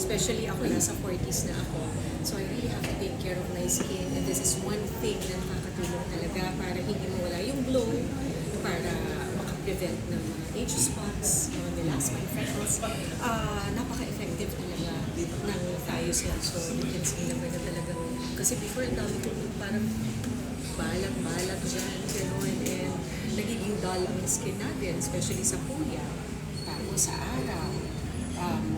Especially ako, nasa 40s na ako. So I really have to take care of my skin. And this is one thing na nakakatulong talaga para hindi mawala yung glow, para makaprevent ng mga age spots, mga melasma, freckles. Napaka-effective talaga ng Thiocel. So you can see naman na talagang, kasi before ang dami ko parang balat dyan, gano'n, and nagiging dull ang skin natin, especially sa kuya, tapos sa araw,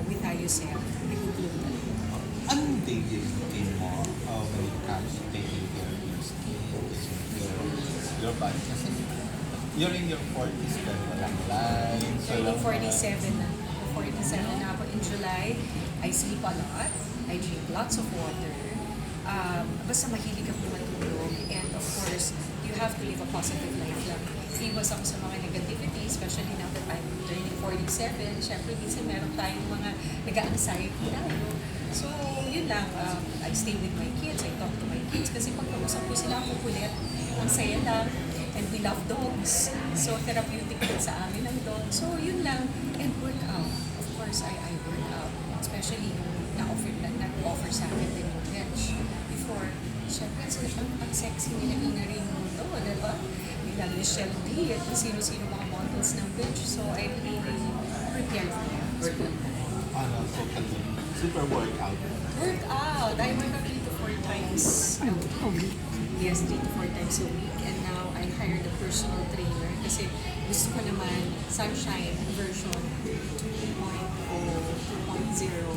with Thiocel, nag-glow talaga. Anong daily routine mo when it comes to taking care of your skin, your body? Kasi you're in your 40s ka, walang lines, Turning 47 na. 47 na ako in July. I sleep a lot. I drink lots of water. Basta mahilig ako matulog. And of course, you have to live a positive life lang. Iwas ako sa mga negativity, especially now that I'm turning 47. Siyempre, minsan meron tayong mga nag-anxiety tayo. So, yun lang. I stay with my kids. I talk to my kids. Kasi pag kausap ko sila, ako kulit. Ang saya lang. And we love dogs. So, therapeutic din sa amin ang dog. So, yun lang. And work out. Of course, I work out. Especially yung na-offer sa akin din yung bench. Before, syempre, ang sexy nila Ina Raimundo, diba? Nila Michelle D, at kung sino-sino mga models ng bench. So, I really prepare for that. totally super workout? Workout! I work out 3 to 4 times a week. Yes, 3 to 4 times a week. And now, I hired a personal trainer kasi gusto ko naman sunshine version 2.0, 2.0.